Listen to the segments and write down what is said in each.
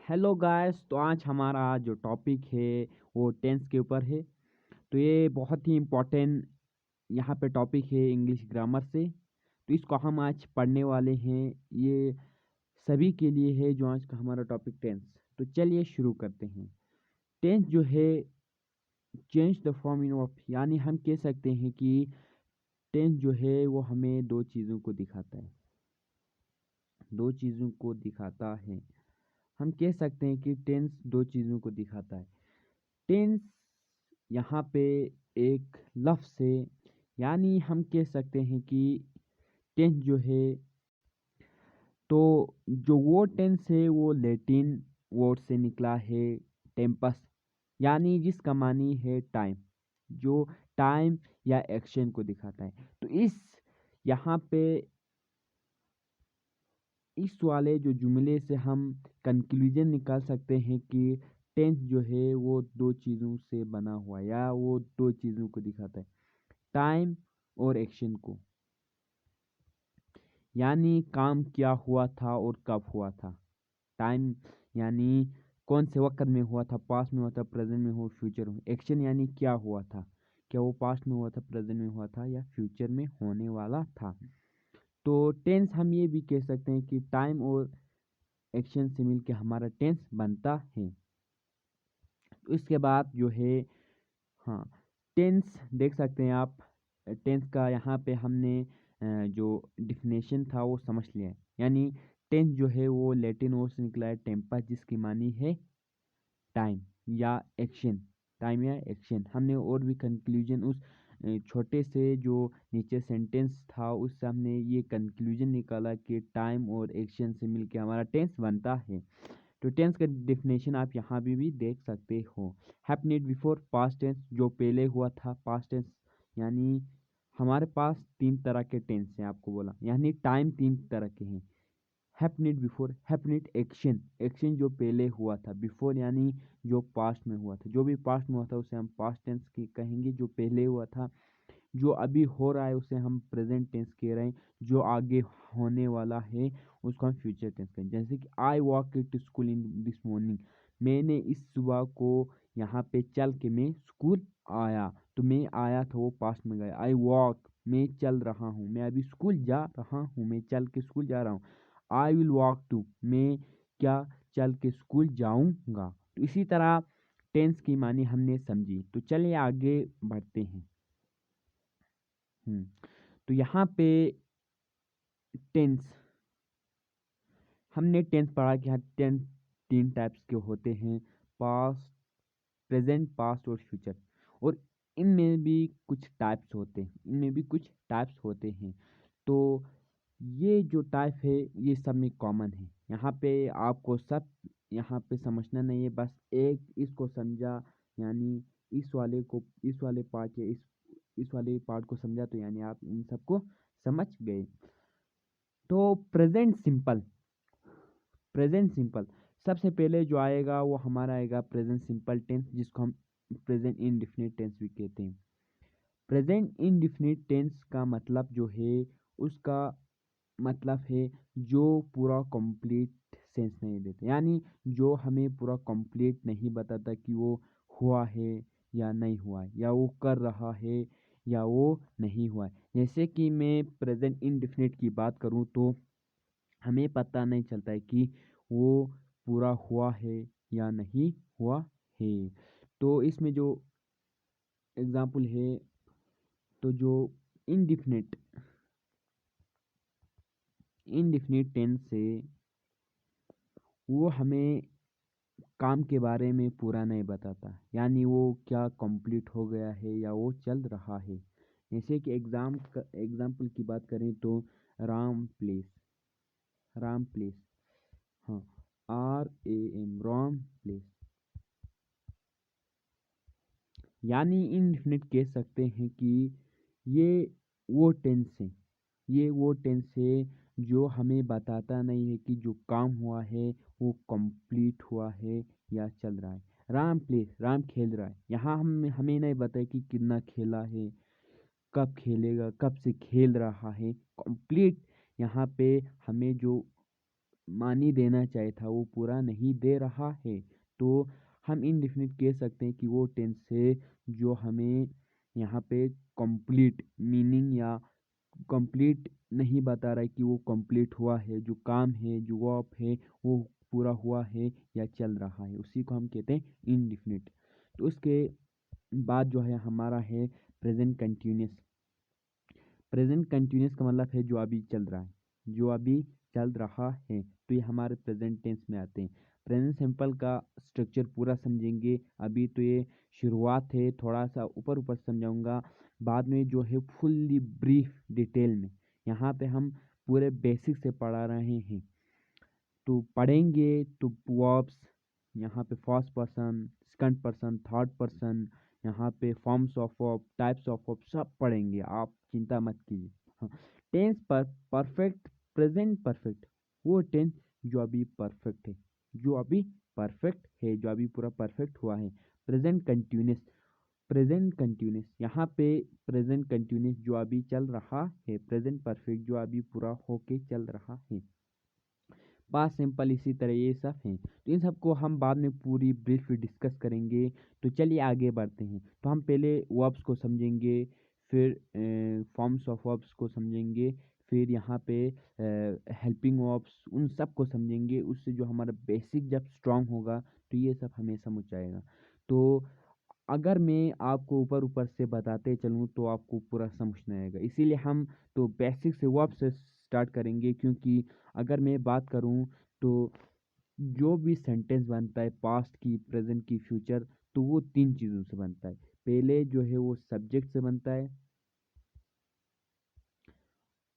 Hello guys, तो आज हमारा जो टॉपिक है वो टेंस के ऊपर है। तो ये बहुत ही इम्पोर्टेंट यहाँ पे टॉपिक है इंग्लिश ग्रामर से। तो इसको हम आज पढ़ने वाले हैं। ये सभी के लिए है जो आज का हमारा टॉपिक टेंस। तो चलिए शुरू करते हैं। टेंस जो है change the form in of, यानी हम कह सकते हैं कि टेंस जो है वो हमें दो चीज़ों को दिखाता है। दो चीज़ों को दिखाता है। हम कह सकते हैं कि टेंस दो चीज़ों को दिखाता है। टेंस यहाँ पे एक लफ्ज़ है, यानी हम कह सकते हैं कि टेंस जो है, तो जो वो टेंस है वो लैटिन वर्ड से निकला है टेम्पस, यानी जिसका मानी है टाइम, जो टाइम या एक्शन को दिखाता है। तो यहाँ पे इस वाले जो जुमले से हम कंक्लूजन निकाल सकते हैं कि टेंस जो है वो दो चीज़ों से बना हुआ है, या वो दो चीज़ों को दिखाता है, टाइम और एक्शन को। यानी काम क्या हुआ था और कब हुआ था। टाइम यानी कौन से वक्त में हुआ था, पास्ट में हुआ था, प्रेजेंट में हो, फ्यूचर में। एक्शन यानी क्या हुआ था, क्या वो पास्ट में हुआ था, प्रेजेंट में हुआ था, या फ्यूचर में होने वाला था। तो टेंस हम ये भी कह सकते हैं कि टाइम और एक्शन से मिलके हमारा टेंस बनता है। तो इसके बाद जो है, हाँ, टेंस देख सकते हैं आप। टेंस का यहाँ पे हमने जो डिफिनेशन था वो समझ लिया है। यानी टेंस जो है वो लैटिन वर्ड से निकला है टेम्पस, जिसकी मानी है टाइम या एक्शन। टाइम या एक्शन। हमने और भी कंक्लूजन उस छोटे से जो नीचे सेंटेंस था उससे हमने ये कंक्लूजन निकाला कि टाइम और एक्शन से मिलके हमारा टेंस बनता है। तो टेंस का डेफिनेशन आप यहाँ भी देख सकते हो। हैपनिड बिफोर, पास्ट टेंस, जो पहले हुआ था, पास्ट टेंस। यानी हमारे पास तीन तरह के टेंस हैं, आपको बोला, यानी टाइम तीन तरह के हैं। हैपनिड बिफोर, हैपनिड एक्शन, एक्शन जो पहले हुआ था, बिफोर यानी जो पास्ट में हुआ था, जो भी पास्ट में हुआ था उसे हम पास्ट टेंस की कहेंगे, जो पहले हुआ था। जो अभी हो रहा है उसे हम प्रेजेंट टेंस कह रहे हैं, जो आगे होने वाला है उसको हम फ्यूचर टेंस कहें। जैसे कि I walk to school in this morning, मैंने इस सुबह को यहाँ पे चल के मैं स्कूल आया। तो मैं आया था वो पास्ट में गया। आई वॉक, मैं चल रहा हूँ, मैं अभी स्कूल जा रहा हूँ, मैं चल के स्कूल जा रहा हूँ। आई विल वॉक टू, मैं क्या चल के स्कूल जाऊँगा। तो इसी तरह टेंस की मानी हमने समझी। तो चलिए आगे बढ़ते हैं। तो यहाँ पे टेंस, हमने टेंस पढ़ा कि हाँ टेंस तीन टाइप्स के होते हैं, पास्ट, प्रेजेंट, पास्ट और फ्यूचर। और इनमें भी कुछ टाइप्स होते हैं, तो ये जो टाइप है ये सब में कॉमन है। यहाँ पे आपको सब यहाँ पे समझना नहीं है, बस एक इसको समझा, यानी इस वाले पार्ट या इस वाले पार्ट को समझा, तो यानी आप इन सबको समझ गए। तो प्रेजेंट सिंपल सबसे पहले जो आएगा वो हमारा आएगा प्रेजेंट सिंपल टेंस, जिसको हम प्रेजेंट इंडेफिनिट टेंस भी कहते हैं। प्रेजेंट इंडेफिनिट टेंस का मतलब जो है, उसका मतलब है जो पूरा कंप्लीट सेंस नहीं देते, यानी जो हमें पूरा कंप्लीट नहीं बताता कि वो हुआ है या नहीं हुआ है, या वो कर रहा है या वो नहीं हुआ है। जैसे कि मैं प्रेजेंट इंडेफिनिट की बात करूँ तो हमें पता नहीं चलता है कि वो पूरा हुआ है या नहीं हुआ है। तो इसमें जो एग्जाम्पल है, तो जो इनडिफिनिट इनडिफिनिट टेंस से वो हमें काम के बारे में पूरा नहीं बताता, यानी वो क्या कंप्लीट हो गया है या वो चल रहा है। जैसे कि एग्जाम्पल की बात करें तो राम प्लेस, राम प्लेस, हाँ, RAM, राम प्लेस। यानी इनडेफिनिट कह सकते हैं कि ये वो टेंस है, जो हमें बताता नहीं है कि जो काम हुआ है वो कंप्लीट हुआ है या चल रहा है। राम प्लेस, राम खेल रहा है, यहाँ हमें नहीं बताया कि कितना खेला है, कब खेलेगा, कब से खेल रहा है। कंप्लीट यहाँ पे हमें जो मानी देना चाहिए था वो पूरा नहीं दे रहा है, तो हम इनडेफिनिट कह सकते हैं कि वो टेंस है जो हमें यहाँ पे कंप्लीट मीनिंग या कंप्लीट नहीं बता रहा है कि वो कंप्लीट हुआ है, जो काम है जो वर्क है वो पूरा हुआ है या चल रहा है, उसी को हम कहते हैं इनडेफिनिट। तो उसके बाद जो है हमारा है प्रेजेंट कंटिन्यूस। प्रेजेंट कंटिन्यूस का मतलब है जो अभी चल रहा है, जो अभी चल रहा है, तो ये हमारे प्रेजेंट टेंस में आते हैं। प्रेजेंट सिंपल का स्ट्रक्चर पूरा समझेंगे, अभी तो ये शुरुआत है, थोड़ा सा ऊपर ऊपर समझाऊंगा, बाद में जो है फुल्ली ब्रीफ डिटेल में यहाँ पे हम पूरे बेसिक से पढ़ा रहे हैं। तो पढ़ेंगे तो वर्ब्स, यहाँ पे first person, second person, third person, यहाँ पे forms of verb, types of verb सब पढ़ेंगे, आप चिंता मत कीजिए। हाँ, टेंस पर परफेक्ट, प्रेजेंट परफेक्ट, वो टेंस जो अभी परफेक्ट है, जो अभी परफेक्ट है, जो अभी पूरा परफेक्ट हुआ है। प्रेजेंट कंटिन्यूस, प्रेजेंट कंटिन्यूस यहाँ पे प्रेजेंट कंटिन्यूस जो अभी चल रहा है, प्रेजेंट परफेक्ट जो अभी पूरा होके चल रहा है। पास्ट सिंपल इसी तरह ये सब हैं, तो इन सबको हम बाद में पूरी ब्रीफ डिस्कस करेंगे। तो चलिए आगे बढ़ते हैं। तो हम पहले वर्ब्स को समझेंगे, फिर फॉर्म्स ऑफ वर्ब्स को समझेंगे, फिर यहाँ पे हेल्पिंग वर्ब्स, उन सब को समझेंगे। उससे जो हमारा बेसिक जब स्ट्रांग होगा तो ये सब हमें समझ आएगा। तो अगर मैं आपको ऊपर ऊपर से बताते चलूँ तो आपको पूरा समझ नहीं आएगा, इसीलिए हम तो बेसिक से वर्ब से स्टार्ट करेंगे। क्योंकि अगर मैं बात करूँ तो जो भी सेंटेंस बनता है पास्ट की, प्रेजेंट की, फ्यूचर, तो वो तीन चीज़ों से बनता है। पहले जो है वो सब्जेक्ट से बनता है,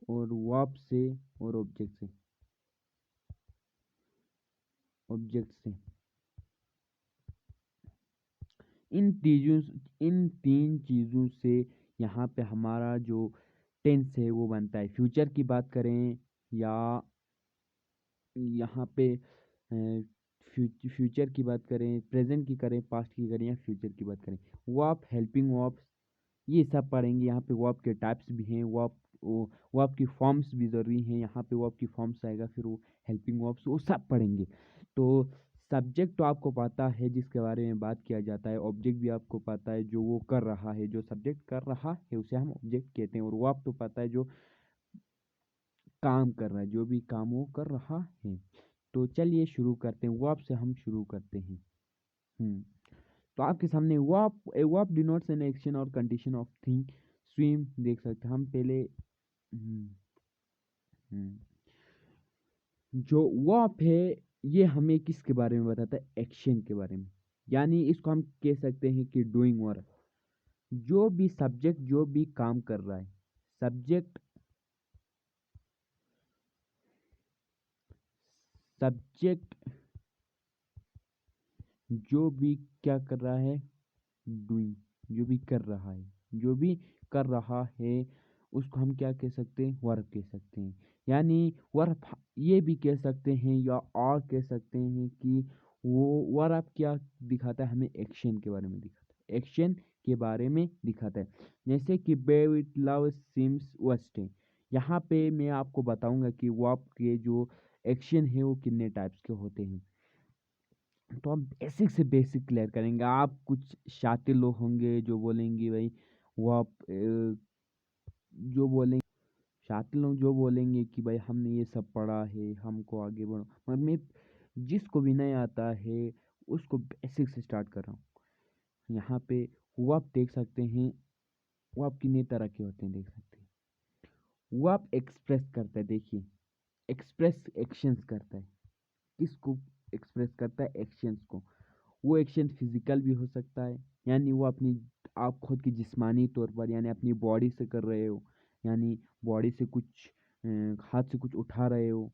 और वर्ब से, और ऑब्जेक्ट से। इन तीन चीज़ों से यहाँ पे हमारा जो टेंस है वो बनता है। फ्यूचर की बात करें या यहाँ पे फ्यूचर की बात करें, प्रेजेंट की करें, पास्ट की करें या फ्यूचर की बात करें, वर्ब, हेल्पिंग वर्ब्स, ये सब पढ़ेंगे। यहाँ पे वर्ब के टाइप्स भी हैं, वर्ब की फॉर्म्स भी ज़रूरी हैं, यहाँ पे वर्ब की फॉर्म्स आएगा, फिर वो हेल्पिंग वर्ब्स, वो सब पढ़ेंगे। तो सब्जेक्ट तो आपको पता है जिसके बारे में बात किया जाता है, ऑब्जेक्ट भी आपको पता है जो वो कर रहा है, जो सब्जेक्ट कर रहा है उसे हम ऑब्जेक्ट कहते हैं, और वर्ब तो पता है जो काम कर रहा है, जो भी काम वो कर रहा है। तो चलिए शुरू करते हैं, वर्ब से हम शुरू करते हैं। हम्म तो आपके सामने verb, a verb denotes an action और कंडीशन ऑफ थिंग। स्विम देख सकते हैं हम पहले। हम्म, हम्म, जो वर्ब है ये हमें किसके बारे में बताता है? एक्शन के बारे में। यानी इसको हम कह सकते हैं कि डूइंग वर्क, जो भी सब्जेक्ट जो भी काम कर रहा है, सब्जेक्ट सब्जेक्ट जो भी क्या कर रहा है, डूइंग, जो भी कर रहा है, जो भी कर रहा है, उसको हम क्या कह सकते हैं? वर्ब कह सकते हैं। यानी वर्ब ये भी कह सकते हैं या और कह सकते हैं कि वो वर्ब क्या दिखाता है? हमें एक्शन के बारे में दिखाता है, एक्शन के बारे में दिखाता है। जैसे कि बे विथ लव सिम्स वेस्ट, यहाँ पे मैं आपको बताऊंगा कि वर्ब के जो एक्शन है वो कितने टाइप्स के होते हैं। तो हम बेसिक से बेसिक क्लियर करेंगे। आप कुछ शातिर लोग होंगे जो बोलेंगे भाई वो आप जो बोलेंगे, शातिर लोग जो बोलेंगे कि भाई हमने ये सब पढ़ा है, हमको आगे बढ़ो, मगर मैं जिसको भी नहीं आता है उसको बेसिक से स्टार्ट कर रहा हूँ। यहाँ पे वो आप देख सकते हैं, वो आप कितने तरह के होते हैं देख सकते हैं। वो आप एक्सप्रेस करता है, देखिए एक्सप्रेस एक्शंस करता है। किसको एक्सप्रेस करता है? एक्शंस को। वो एक्शन फिजिकल भी हो सकता है, यानी वो अपनी, आप खुद की जिस्मानी तौर पर यानी अपनी बॉडी से कर रहे हो, यानी बॉडी से कुछ हाथ से कुछ उठा रहे हो,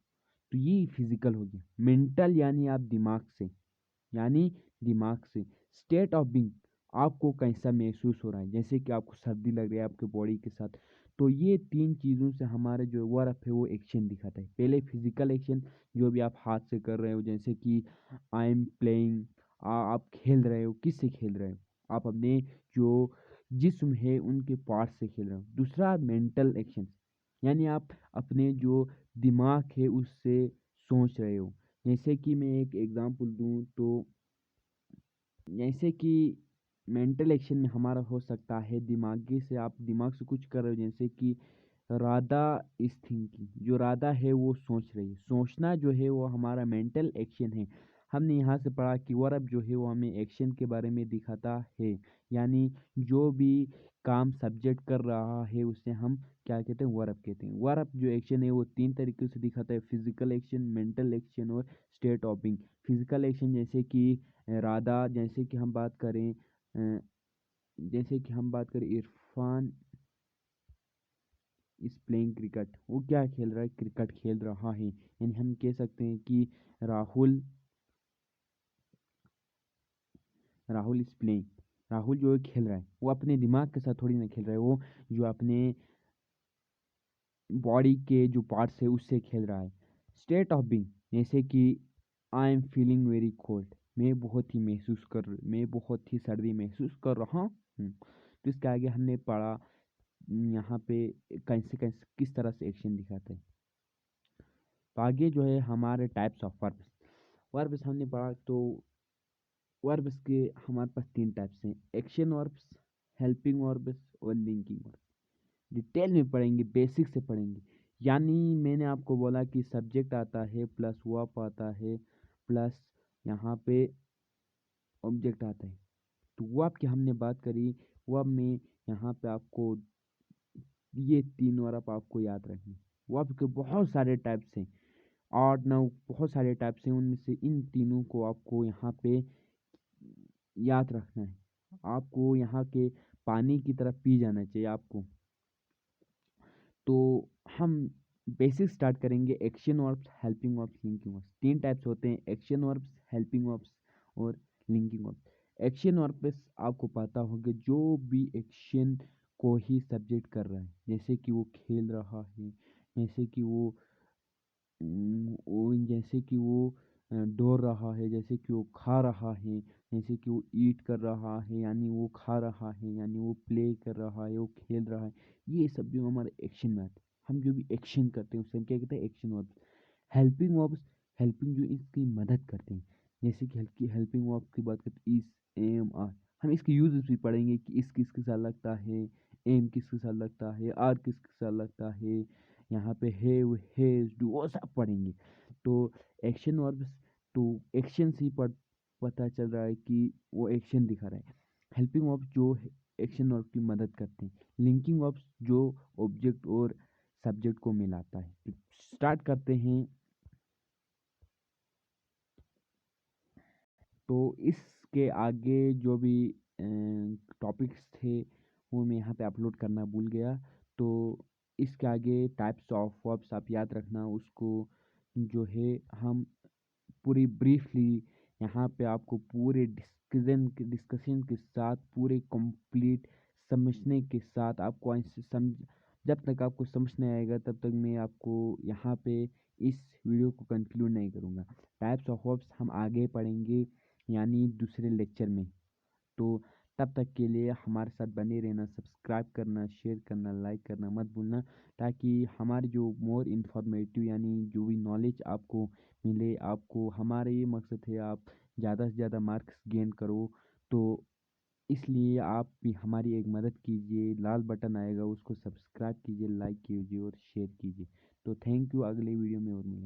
तो ये फिजिकल हो गया। मेंटल यानी आप दिमाग से, यानी दिमाग से। स्टेट ऑफ बीइंग, आपको कैसा महसूस हो रहा है, जैसे कि आपको सर्दी लग रही है आपके बॉडी के साथ। तो ये तीन चीज़ों से हमारे जो वर्ब है वो एक्शन दिखाता है। पहले फिजिकल एक्शन, जो भी आप हाथ से कर रहे हो, जैसे कि आई एम प्लेइंग, आप खेल रहे हो, किससे खेल रहे हो? आप अपने जो जिस्म है उनके पार्ट से खेल रहे हो। दूसरा मेंटल एक्शन, यानी आप अपने जो दिमाग है उससे सोच रहे हो। जैसे कि मैं एक एग्जांपल दूँ तो जैसे कि मेंटल एक्शन में हमारा हो सकता है दिमागी से, आप दिमाग से कुछ कर रहे हो, जैसे कि राधा इज थिंकिंग, जो राधा है वो सोच रही है। सोचना जो है वो हमारा मेंटल एक्शन है। हमने यहाँ से पढ़ा कि वर्ब जो है वो हमें एक्शन के बारे में दिखाता है, यानी जो भी काम सब्जेक्ट कर रहा है उसे हम क्या कहते हैं, वर्ब कहते हैं। वर्ब जो एक्शन है वो तीन तरीके से दिखाता है, फिजिकल एक्शन, मेंटल एक्शन और state of being. Physical action जैसे कि राधा, जैसे कि हम बात करें इरफान इज प्लेइंग क्रिकेट, वो क्या खेल रहा है, क्रिकेट खेल रहा है। यानी हम कह सकते हैं कि राहुल राहुल इज प्लेइंग, राहुल जो है खेल रहा है, वो अपने दिमाग के साथ थोड़ी ना खेल रहा है, वो जो अपने बॉडी के जो पार्ट्स है उससे खेल रहा है। स्टेट ऑफ बीइंग जैसे कि I am feeling very cold, मैं बहुत ही सर्दी महसूस कर रहा हूँ। तो इसके आगे हमने पढ़ा यहाँ पे कैसे कैसे किस तरह से एक्शन दिखाते हैं। तो आगे जो है हमारे टाइप्स ऑफ वर्ब्स, वर्ब्स हमने पढ़ा। तो वर्ब्स के हमारे पास तीन टाइप्स हैं, एक्शन वर्ब्स, हेल्पिंग वर्ब्स और लिंकिंग वर्ब्स। डिटेल में पढ़ेंगे, बेसिक से पढ़ेंगे। यानी मैंने आपको बोला कि सब्जेक्ट आता है प्लस वर्ब आता है प्लस यहाँ पे ऑब्जेक्ट आता है। तो वर्ब की हमने बात करी, वर्ब में यहाँ पे आपको ये तीन वर्ब आपको याद रखनी। वर्ब के बहुत सारे टाइप्स हैं, 8 9 बहुत सारे टाइप्स हैं, उनमें से इन तीनों को आपको यहाँ पे याद रखना है। आपको यहाँ के पानी की तरफ पी जाना चाहिए आपको। तो हम बेसिक स्टार्ट करेंगे, action verbs, helping verbs, linking verbs. तीन टाइप्स होते हैं, एक्शन वर्ब्स, हेल्पिंग वर्ब्स और लिंकिंग वर्ब्स। एक्शन वर्ब्स आपको पता होगा, जो भी एक्शन को ही सब्जेक्ट कर रहा है, जैसे कि वो खेल रहा है, जैसे कि जैसे कि वो दौड़ रहा है, जैसे कि वो खा रहा है, जैसे कि वो ईट कर रहा है यानी वो खा रहा है, यानी वो प्ले कर रहा है, वो खेल रहा है। ये सब जो हमारे एक्शन में आते हैं, हम जो भी एक्शन करते हैं उसे हम क्या कहते हैं, action verbs. Helping verbs, helping जो इसकी मदद करते हैं, जैसे कि हल्की हेल्पिंग वर्ब की बात करते हैं, इस, एम, आर। हम इसके यूजेस भी पढ़ेंगे कि इस किसके साथ लगता है, एम किसके साथ लगता है, आर किसके साथ लगता है, यहाँ पे हैव, हैज, डू, वो सब पढ़ेंगे। तो एक्शन वर्ब्स, तो एक्शन से ही पता चल रहा है कि वो एक्शन दिखा रहा है। हेल्पिंग वर्ब्स जो एक्शन वर्ब की मदद करते हैं। लिंकिंग वर्ब्स जो ऑब्जेक्ट और सब्जेक्ट को मिलाता है। तो स्टार्ट करते हैं। तो इसके आगे जो भी टॉपिक्स थे वो मैं यहाँ पे अपलोड करना भूल गया। तो इसके आगे टाइप्स ऑफ वर्ब्स आप याद रखना, उसको जो है हम पूरी ब्रीफली यहाँ पे आपको पूरे डिस्कशन के साथ, पूरे कंप्लीट समझने के साथ आपको ऐसे समझ, जब तक आपको समझ नहीं आएगा तब तक मैं आपको यहाँ पे इस वीडियो को कंक्लूड नहीं करूँगा। टाइप्स ऑफ वर्ब्स हम आगे पढ़ेंगे यानी दूसरे लेक्चर में। तो तब तक के लिए हमारे साथ बने रहना, सब्सक्राइब करना, शेयर करना, लाइक करना मत भूलना, ताकि हमारी जो मोर इन्फॉर्मेटिव यानी जो भी नॉलेज आपको मिले। आपको हमारा ये मकसद है आप ज़्यादा से ज़्यादा मार्क्स गेन करो। तो इसलिए आप भी हमारी एक मदद कीजिए, लाल बटन आएगा उसको सब्सक्राइब कीजिए, लाइक कीजिए और शेयर कीजिए। तो थैंक यू, अगले वीडियो में और मिलेंगे।